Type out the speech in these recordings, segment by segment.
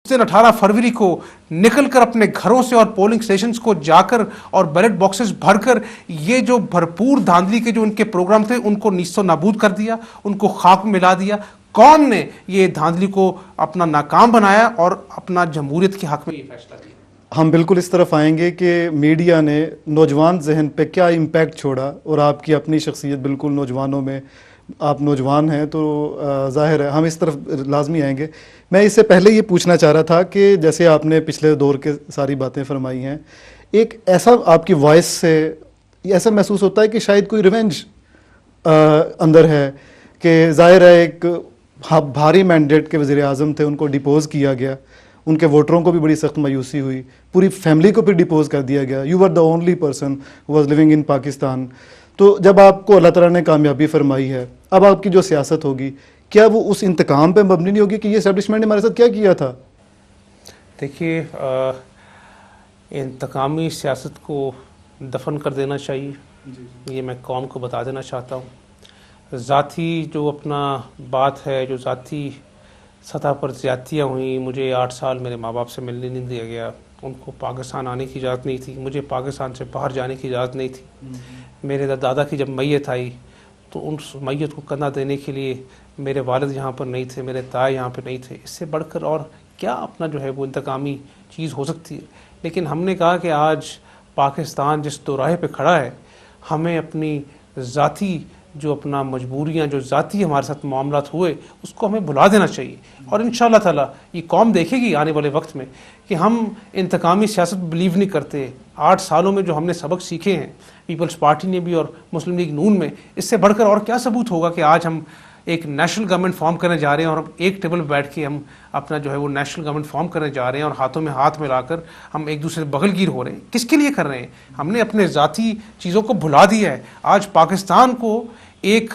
दिन 18 फरवरी को निकलकर अपने घरों से और पोलिंग स्टेशंस को जाकर और बैलेट बॉक्सेस भरकर ये जो भरपूर धांधली के जो उनके प्रोग्राम थे उनको नीस्तो नाबूद कर दिया, उनको खाक में मिला दिया। कौन ने ये धांधली को अपना नाकाम बनाया और अपना जमहूरियत के हक में ये फैसला दिया? हम बिल्कुल इस तरफ आएंगे कि मीडिया ने नौजवान जहन पे क्या इम्पैक्ट छोड़ा, और आपकी अपनी शख्सियत बिल्कुल नौजवानों में, आप नौजवान हैं तो ज़ाहिर है हम इस तरफ लाजमी आएंगे। मैं इससे पहले ये पूछना चाह रहा था कि जैसे आपने पिछले दौर के सारी बातें फरमाई हैं, एक ऐसा आपकी वॉइस से ऐसा महसूस होता है कि शायद कोई रिवेंज अंदर है, कि ज़ाहिर है एक भारी मैंडेट के वज़ीर आज़म थे, उनको डिपोज किया गया, उनके वोटरों को भी बड़ी सख्त मायूसी हुई, पूरी फैमिली को भी डिपोज कर दिया गया। You were the only person who was living in Pakistan. तो जब आपको अल्लाह ताला ने कामयाबी फरमाई है, अब आपकी जो सियासत होगी, क्या वो उस इंतकाम पे मबनी नहीं होगी कि ये एस्टेब्लिशमेंट ने हमारे साथ क्या किया था? देखिए, इंतकामी सियासत को दफन कर देना चाहिए, ये मैं कौम को बता देना चाहता हूँ। ज़ाती जो अपना बात है, जो ज़ाती सतह पर ज़्यादतियाँ हुई, मुझे 8 साल मेरे माँ बाप से मिलने नहीं दिया गया, उनको पाकिस्तान आने की इजाज़त नहीं थी, मुझे पाकिस्तान से बाहर जाने की इजाज़त नहीं थी। मेरे दादा की जब मैयत आई तो उस मैयत को कंधा देने के लिए मेरे वालिद यहाँ पर नहीं थे, मेरे ताए यहाँ पर नहीं थे। इससे बढ़कर और क्या अपना जो है वो इंतकामी चीज़ हो सकती है। लेकिन हमने कहा कि आज पाकिस्तान जिस दोराहे पे खड़ा है, हमें अपनी ज़ाती जो अपना मजबूरियाँ, जो ज़ाती हमारे साथ मामलात हुए, उसको हमें भुला देना चाहिए। और इंशाअल्लाह ताला ये कौम देखेगी आने वाले वक्त में कि हम इंतकामी सियासत बिलीव नहीं करते। 8 सालों में जो हमने सबक सीखे हैं पीपल्स पार्टी ने भी और मुस्लिम लीग नून में, इससे बढ़कर और क्या सबूत होगा कि आज हम एक नेशनल गवर्नमेंट फॉर्म करने जा रहे हैं और हम एक टेबल पर बैठ के हम अपना जो है वो नेशनल गवर्नमेंट फॉर्म करने जा रहे हैं और हाथों में हाथ मिलाकर हम एक दूसरे से बगलगीर हो रहे हैं। किसके लिए कर रहे हैं? हमने अपने ज़ाती चीज़ों को भुला दिया है। आज पाकिस्तान को एक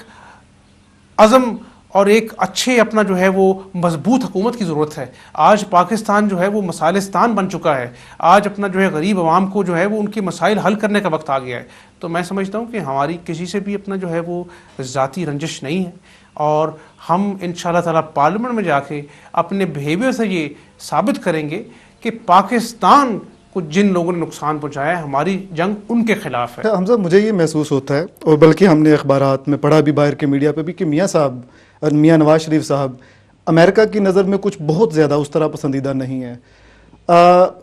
अज़म और एक अच्छे अपना जो है वो मजबूत हुकूमत की ज़रूरत है। आज पाकिस्तान जो है वो मसाइलिस्तान बन चुका है। आज अपना जो है गरीब आवाम को जो है वो उनके मसाइल हल करने का वक्त आ गया है। तो मैं समझता हूँ कि हमारी किसी से भी अपना जो है वो ज़ाती रंजिश नहीं है, और हम इंशाअल्लाह ताला पार्लियामेंट में जाके अपने बिहेवियर से ये साबित करेंगे कि पाकिस्तान को जिन लोगों ने नुकसान पहुंचाया है, हमारी जंग उनके खिलाफ है। हमजा, मुझे ये महसूस होता है, और बल्कि हमने अखबारात में पढ़ा भी, बाहर के मीडिया पे भी, कि मियाँ साहब और मियाँ नवाज शरीफ साहब अमेरिका की नज़र में कुछ बहुत ज़्यादा उस तरह पसंदीदा नहीं है।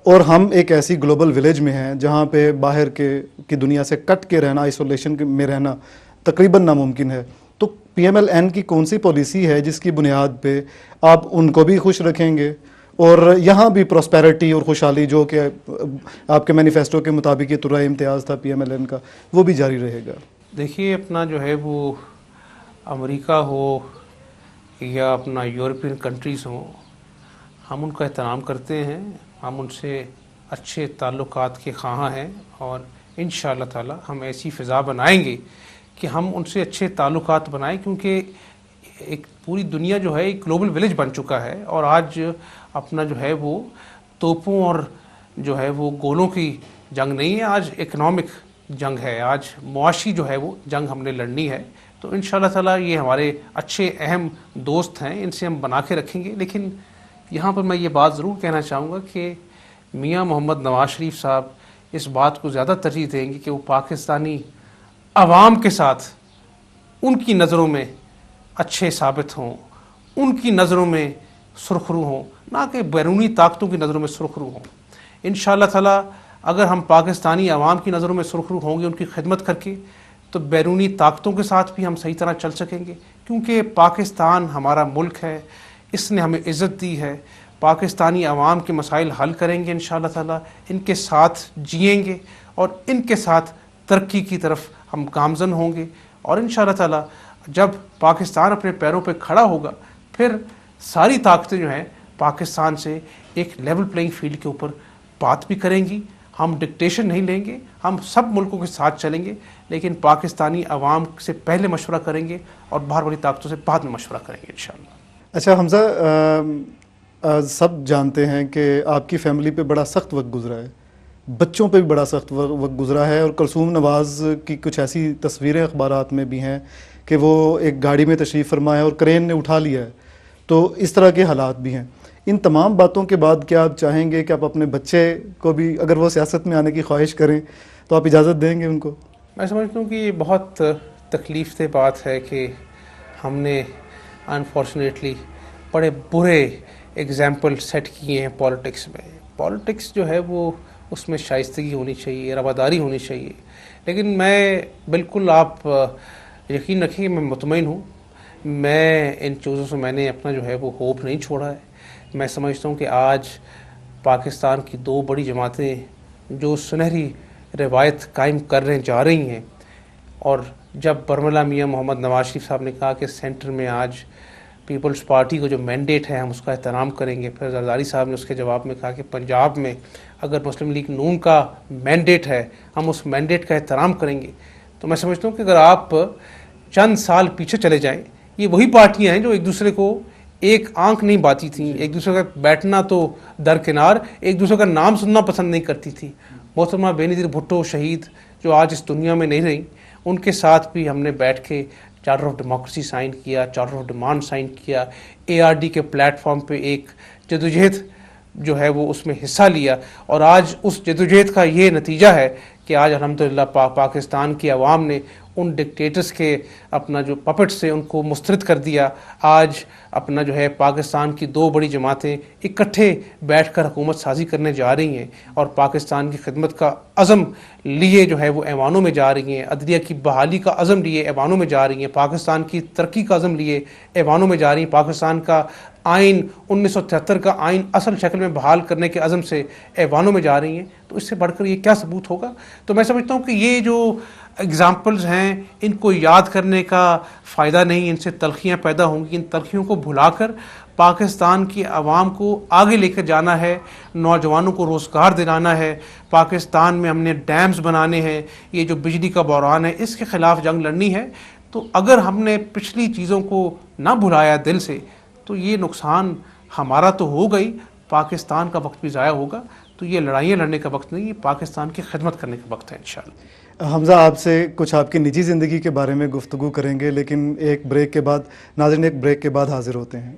और हम एक ऐसी ग्लोबल विलेज में हैं जहाँ पे बाहर की दुनिया से कट के रहना, आइसोलेशन में रहना तकरीबन नामुमकिन है। तो PMLN की कौन सी पॉलिसी है जिसकी बुनियाद पे आप उनको भी खुश रखेंगे और यहाँ भी प्रॉस्पेरिटी और खुशहाली, जो कि आपके मैनिफेस्टो के मुताबिक ये तुर्रा इम्तियाज़ था PMLN का, वो भी जारी रहेगा? देखिए, अपना जो है वो अमेरिका हो या अपना यूरोपियन कंट्रीज़ हो, हम उनका एहतराम करते हैं, हम उनसे अच्छे ताल्लुकात के ख़्वाह हैं, और इंशाअल्लाह ताला हम ऐसी फ़िज़ा बनाएंगे कि हम उनसे अच्छे ताल्लुकात बनाएं, क्योंकि एक पूरी दुनिया जो है एक ग्लोबल विलेज बन चुका है। और आज अपना जो है वो तोपों और जो है वो गोलों की जंग नहीं है, आज इकनॉमिक जंग है, आज मुआशी जो है वो जंग हमने लड़नी है। तो इंशाअल्लाह ताला ये हमारे अच्छे अहम दोस्त हैं, इनसे हम बना के रखेंगे। लेकिन यहाँ पर मैं ये बात ज़रूर कहना चाहूँगा कि मियाँ मोहम्मद नवाज शरीफ साहब इस बात को ज़्यादा तरजीह देंगे कि वो पाकिस्तानी अवाम के साथ उनकी नज़रों में अच्छे साबित हों, उनकी नज़रों में सुरखरू हों, ना कि बैरूनी ताकतों की नज़रों में सुरखरू हों। इंशाअल्लाह ताला अगर हम पाकिस्तानी अवाम की नज़रों में सुरखरू होंगे उनकी खिदमत करके, तो बैरूनी ताकतों के साथ भी हम सही तरह चल सकेंगे। क्योंकि पाकिस्तान हमारा मुल्क है, इसने हमें इज़्ज़त दी है। पाकिस्तानी अवाम के मसाइल हल करेंगे इंशाअल्लाह ताला, इनके साथ जिएंगे और इनके साथ तरक्की की तरफ हम गामज़न होंगे। और इंशाअल्लाह ताला जब पाकिस्तान अपने पैरों पे खड़ा होगा, फिर सारी ताकतें जो हैं पाकिस्तान से एक लेवल प्लेइंग फील्ड के ऊपर बात भी करेंगी। हम डिक्टेशन नहीं लेंगे, हम सब मुल्कों के साथ चलेंगे, लेकिन पाकिस्तानी अवाम से पहले मशवरा करेंगे और बाहर वाली ताकतों से बाद में मशवरा करेंगे इंशाअल्लाह। अच्छा हमजा, सब जानते हैं कि आपकी फ़ैमिली पे बड़ा सख्त वक्त गुजरा है, बच्चों पे भी बड़ा सख्त वक्त गुजरा है, और कुलसूम नवाज़ की कुछ ऐसी तस्वीरें अखबारात में भी हैं कि वो एक गाड़ी में तशरीफ़ फरमा है और क्रेन ने उठा लिया है। तो इस तरह के हालात भी हैं। ان تمام باتوں کے بعد کیا آپ چاہیں گے کہ آپ اپنے بچے کو بھی اگر وہ سیاست میں آنے کی خواہش کریں تو آپ اجازت دیں گے ان کو؟ میں سمجھتا ہوں کہ یہ بہت تکلیف دہ بات ہے کہ ہم نے انفارچونیٹلی بڑے برے اگزامپل سیٹ کیے ہیں پالیٹکس میں. پالیٹکس جو ہے وہ اس میں شائستگی ہونی چاہیے, رواداری ہونی چاہیے, لیکن میں بالکل, آپ یقین رکھیں میں مطمئن ہوں, میں ان چیزوں سے میں نے اپنا جو ہے وہ ہوپ نہیں چھوڑا ہے. میں سمجھتا ہوں کہ آج پاکستان کی دو بڑی جماعتیں جو سنہری روایت قائم جا رہی ہیں, اور جب برملا میاں محمد نواز شریف صاحب نے کہا کہ سینٹر میں آج پیپلز پارٹی کو جو مینڈیٹ ہے ہم اس کا احترام کریں گے, پھر زرداری صاحب نے اس کے جواب میں کہا کہ پنجاب میں اگر مسلم لیگ نون کا مینڈیٹ ہے ہم اس مینڈیٹ کا احترام کریں گے. تو میں سمجھتا ہوں کہ اگر آپ چند سال پیچھے چلے جائیں, یہ وہی پارٹیاں ہیں جو ایک دوسرے کو ایک آنکھ نہیں باتی تھیں, ایک دوسرے کا بیٹھنا تو درکنار, ایک دوسرے کا نام سننا پسند نہیں کرتی تھی. محترمہ بے نظیر بھٹو شہید جو آج اس دنیا میں نہیں رہیں, ان کے ساتھ بھی ہم نے بیٹھ کے چارٹر آف ڈیموکریسی سائن کیا, چارٹر آف ڈیمانڈ سائن کیا, ARD کے پلیٹ فارم پہ ایک جدوجہد جو ہے وہ اس میں حصہ لیا, اور آج اس جدوجہد کا یہ نتیجہ ہے کہ آج الحمدللہ پاکستان کی عوام نے ان ڈکٹیٹرز کے اپنا جو پپٹ سے ان کو مسترد کر دیا. آج اپنا جو ہے پاکستان کی دو بڑی جماعتیں اکٹھے بیٹھ کر حکومت سازی کرنے جا رہی ہیں, اور پاکستان کی خدمت کا عزم لیے جو ہے وہ ایوانوں میں جا رہی ہیں, عدلیہ کی بحالی کا عزم لیے ایوانوں میں جا رہی ہیں, پاکستان کی ترقی کا عزم لیے ایوانوں میں جا رہی ہیں, پاکستان کا آئین 1973 کا آئین اصل شکل میں بحال کرنے کے عزم سے ایوانوں میں جا رہی ہیں. تو اس سے بڑھ کر یہ کیا ثبوت ہوگا؟ تو میں سمجھتا ہوں کہ یہ جو اگزامپلز ہیں ان کو یاد کرنے کا فائدہ نہیں, ان سے تلخیاں پیدا ہوں گی. ان تلخیوں کو بھلا کر پاکستان کی عوام کو آگے لے کر جانا ہے, نوجوانوں کو روزگار دلانا ہے, پاکستان میں ہم نے ڈیمز بنانے ہیں, یہ جو بجلی کا بحران ہے اس کے خلاف جنگ لڑنی ہے. تو اگر ہم نے پچھلی چیزوں کو نہ بھلایا دل سے تو یہ نقصان ہمارا تو ہو گئی, پاکستان کا وقت بھی ضائع ہوگا. تو یہ لڑائیاں لڑنے کا وقت نہیں, یہ پاکستان کی خدمت کرنے کا وقت ہے انشاءاللہ. حمزہ, آپ سے کچھ آپ کی نجی زندگی کے بارے میں گفتگو کریں گے, لیکن ایک بریک کے بعد, ناظرین ایک بریک کے بعد حاضر ہوتے ہیں.